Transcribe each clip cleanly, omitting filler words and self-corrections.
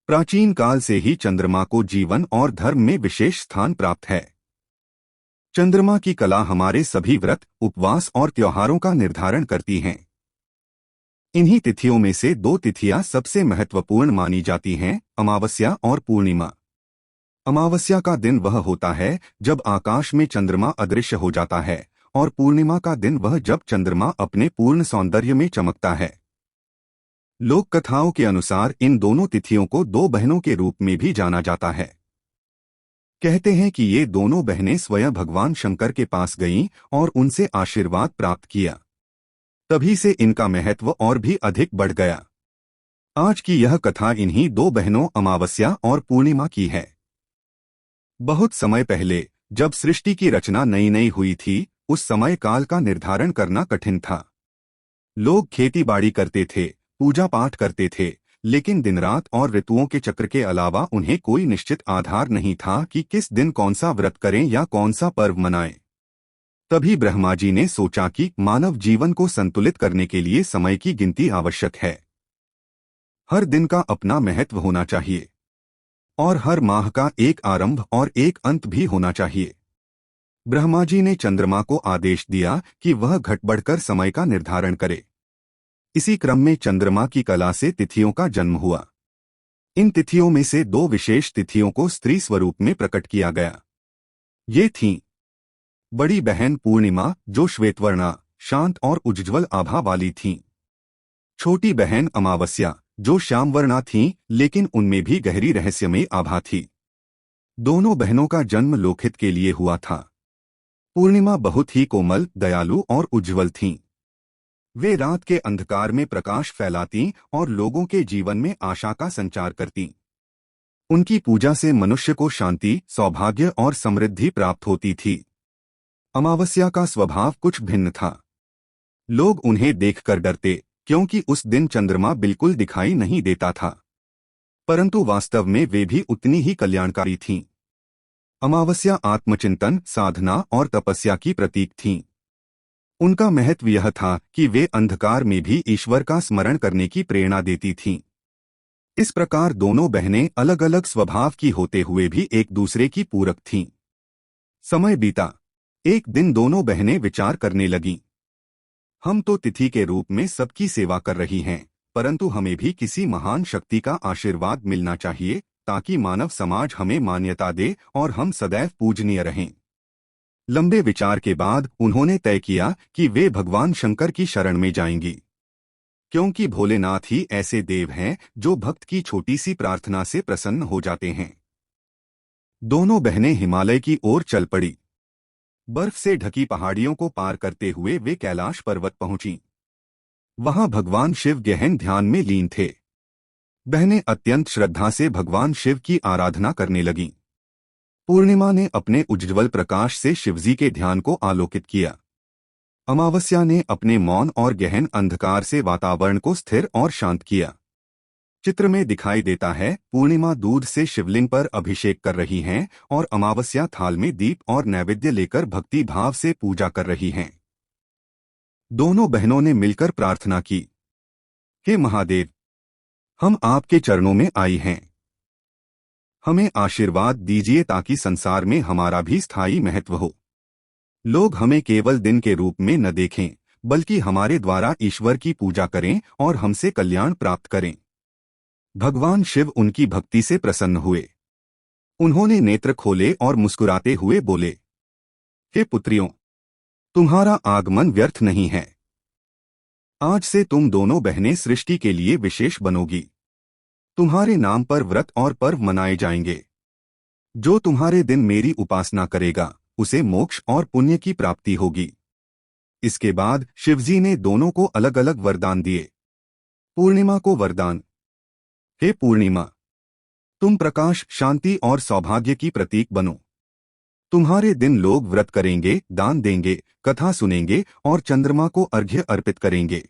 प्राचीन काल से ही चंद्रमा को जीवन और धर्म में विशेष स्थान प्राप्त है। चंद्रमा की कला हमारे सभी व्रत, उपवास और त्योहारों का निर्धारण करती हैं। इन्हीं तिथियों में से दो तिथियां सबसे महत्वपूर्ण मानी जाती हैं, अमावस्या और पूर्णिमा। अमावस्या का दिन वह होता है जब आकाश में चंद्रमा अदृश्य हो जाता है, और पूर्णिमा का दिन वह जब चंद्रमा अपने पूर्ण सौंदर्य में चमकता है। लोक कथाओं के अनुसार इन दोनों तिथियों को दो बहनों के रूप में भी जाना जाता है। कहते हैं कि ये दोनों बहनें स्वयं भगवान शंकर के पास गईं और उनसे आशीर्वाद प्राप्त किया। तभी से इनका महत्व और भी अधिक बढ़ गया। आज की यह कथा इन्हीं दो बहनों अमावस्या और पूर्णिमा की है। बहुत समय पहले, जब सृष्टि की रचना नई नई हुई थी, उस समय काल का निर्धारण करना कठिन था। लोग खेती बाड़ी करते थे, पूजा पाठ करते थे, लेकिन दिन रात और ऋतुओं के चक्र के अलावा उन्हें कोई निश्चित आधार नहीं था कि किस दिन कौन सा व्रत करें या कौन सा पर्व मनाएं। तभी ब्रह्मा जी ने सोचा कि मानव जीवन को संतुलित करने के लिए समय की गिनती आवश्यक है। हर दिन का अपना महत्व होना चाहिए, और हर माह का एक आरंभ और एक अंत भी होना चाहिए। ब्रह्मा जी ने चंद्रमा को आदेश दिया कि वह घट बढ़कर समय का निर्धारण करे। इसी क्रम में चंद्रमा की कला से तिथियों का जन्म हुआ। इन तिथियों में से दो विशेष तिथियों को स्त्री स्वरूप में प्रकट किया गया। ये थीं बड़ी बहन पूर्णिमा, जो श्वेतवर्णा, शांत और उज्ज्वल आभा वाली थीं। छोटी बहन अमावस्या, जो श्यामवर्णा थीं, लेकिन उनमें भी गहरी रहस्यमयी आभा थी। दोनों बहनों का जन्म लोकहित के लिए हुआ था। पूर्णिमा बहुत ही कोमल, दयालु और उज्ज्वल थीं। वे रात के अंधकार में प्रकाश फैलातीं और लोगों के जीवन में आशा का संचार करतीं। उनकी पूजा से मनुष्य को शांति, सौभाग्य और समृद्धि प्राप्त होती थी। अमावस्या का स्वभाव कुछ भिन्न था। लोग उन्हें देखकर डरते, क्योंकि उस दिन चंद्रमा बिल्कुल दिखाई नहीं देता था। परंतु वास्तव में वे भी उतनी ही कल्याणकारी थीं। अमावस्या आत्मचिंतन, साधना और तपस्या की प्रतीक थीं। उनका महत्व यह था कि वे अंधकार में भी ईश्वर का स्मरण करने की प्रेरणा देती थीं। इस प्रकार दोनों बहनें अलग अलग स्वभाव की होते हुए भी एक दूसरे की पूरक थीं। समय बीता। एक दिन दोनों बहनें विचार करने लगीं। हम तो तिथि के रूप में सबकी सेवा कर रही हैं, परंतु हमें भी किसी महान शक्ति का आशीर्वाद मिलना चाहिए, ताकि मानव समाज हमें मान्यता दे और हम सदैव पूजनीय रहें। लंबे विचार के बाद उन्होंने तय किया कि वे भगवान शंकर की शरण में जाएंगी, क्योंकि भोलेनाथ ही ऐसे देव हैं जो भक्त की छोटी सी प्रार्थना से प्रसन्न हो जाते हैं। दोनों बहनें हिमालय की ओर चल पड़ी। बर्फ से ढकी पहाड़ियों को पार करते हुए वे कैलाश पर्वत पहुंचीं। वहां भगवान शिव गहन ध्यान में लीन थे। बहनें अत्यंत श्रद्धा से भगवान शिव की आराधना करने लगीं। पूर्णिमा ने अपने उज्ज्वल प्रकाश से शिवजी के ध्यान को आलोकित किया। अमावस्या ने अपने मौन और गहन अंधकार से वातावरण को स्थिर और शांत किया। चित्र में दिखाई देता है, पूर्णिमा दूध से शिवलिंग पर अभिषेक कर रही हैं और अमावस्या थाल में दीप और नैवेद्य लेकर भक्ति भाव से पूजा कर रही हैं। दोनों बहनों ने मिलकर प्रार्थना की, हे महादेव, हम आपके चरणों में आई हैं। हमें आशीर्वाद दीजिए ताकि संसार में हमारा भी स्थायी महत्व हो। लोग हमें केवल दिन के रूप में न देखें, बल्कि हमारे द्वारा ईश्वर की पूजा करें और हमसे कल्याण प्राप्त करें। भगवान शिव उनकी भक्ति से प्रसन्न हुए। उन्होंने नेत्र खोले और मुस्कुराते हुए बोले, हे पुत्रियों, तुम्हारा आगमन व्यर्थ नहीं है। आज से तुम दोनों बहनें सृष्टि के लिए विशेष बनोगी। तुम्हारे नाम पर व्रत और पर्व मनाए जाएंगे। जो तुम्हारे दिन मेरी उपासना करेगा, उसे मोक्ष और पुण्य की प्राप्ति होगी। इसके बाद शिवजी ने दोनों को अलग अलग वरदान दिए। पूर्णिमा को वरदान, हे पूर्णिमा, तुम प्रकाश, शांति और सौभाग्य की प्रतीक बनो। तुम्हारे दिन लोग व्रत करेंगे, दान देंगे, कथा सुनेंगे और चंद्रमा को अर्घ्य अर्पित करेंगे।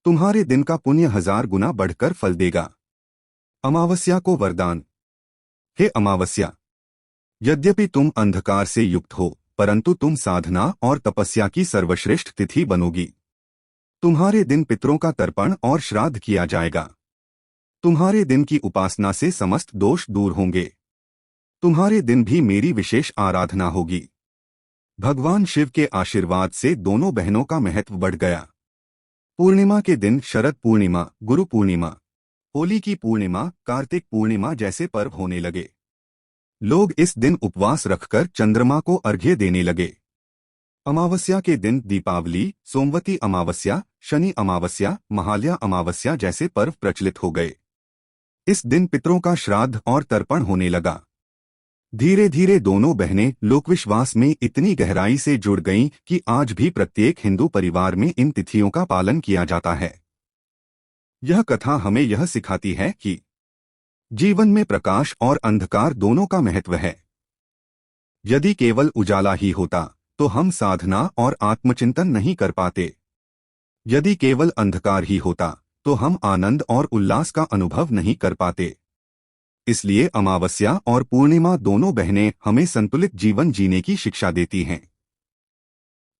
तुम्हारे दिन का पुण्य 1000 गुना बढ़कर फल देगा। अमावस्या को वरदान, हे अमावस्या, यद्यपि तुम अंधकार से युक्त हो, परंतु तुम साधना और तपस्या की सर्वश्रेष्ठ तिथि बनोगी। तुम्हारे दिन पितरों का तर्पण और श्राद्ध किया जाएगा। तुम्हारे दिन की उपासना से समस्त दोष दूर होंगे। तुम्हारे दिन भी मेरी विशेष आराधना होगी। भगवान शिव के आशीर्वाद से दोनों बहनों का महत्व बढ़ गया। पूर्णिमा के दिन शरद पूर्णिमा, गुरु पूर्णिमा, होली की पूर्णिमा, कार्तिक पूर्णिमा जैसे पर्व होने लगे। लोग इस दिन उपवास रखकर चंद्रमा को अर्घ्य देने लगे। अमावस्या के दिन दीपावली, सोमवती अमावस्या, शनि अमावस्या, महालया अमावस्या जैसे पर्व प्रचलित हो गए। इस दिन पितरों का श्राद्ध और तर्पण होने लगा। धीरे धीरे दोनों बहनें लोकविश्वास में इतनी गहराई से जुड़ गईं कि आज भी प्रत्येक हिंदू परिवार में इन तिथियों का पालन किया जाता है। यह कथा हमें यह सिखाती है कि जीवन में प्रकाश और अंधकार दोनों का महत्व है। यदि केवल उजाला ही होता तो हम साधना और आत्मचिंतन नहीं कर पाते। यदि केवल अंधकार ही होता तो हम आनंद और उल्लास का अनुभव नहीं कर पाते। इसलिए अमावस्या और पूर्णिमा दोनों बहनें हमें संतुलित जीवन जीने की शिक्षा देती हैं।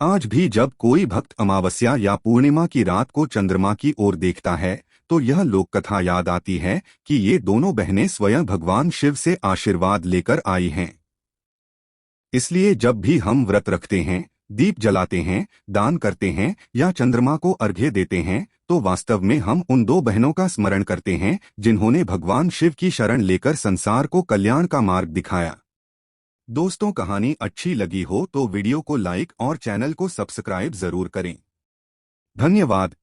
आज भी जब कोई भक्त अमावस्या या पूर्णिमा की रात को चंद्रमा की ओर देखता है तो यह लोककथा याद आती है कि ये दोनों बहनें स्वयं भगवान शिव से आशीर्वाद लेकर आई हैं। इसलिए जब भी हम व्रत रखते हैं, दीप जलाते हैं, दान करते हैं या चंद्रमा को अर्घ्य देते हैं तो वास्तव में हम उन दो बहनों का स्मरण करते हैं जिन्होंने भगवान शिव की शरण लेकर संसार को कल्याण का मार्ग दिखाया। दोस्तों, कहानी अच्छी लगी हो तो वीडियो को लाइक और चैनल को सब्सक्राइब जरूर करें। धन्यवाद।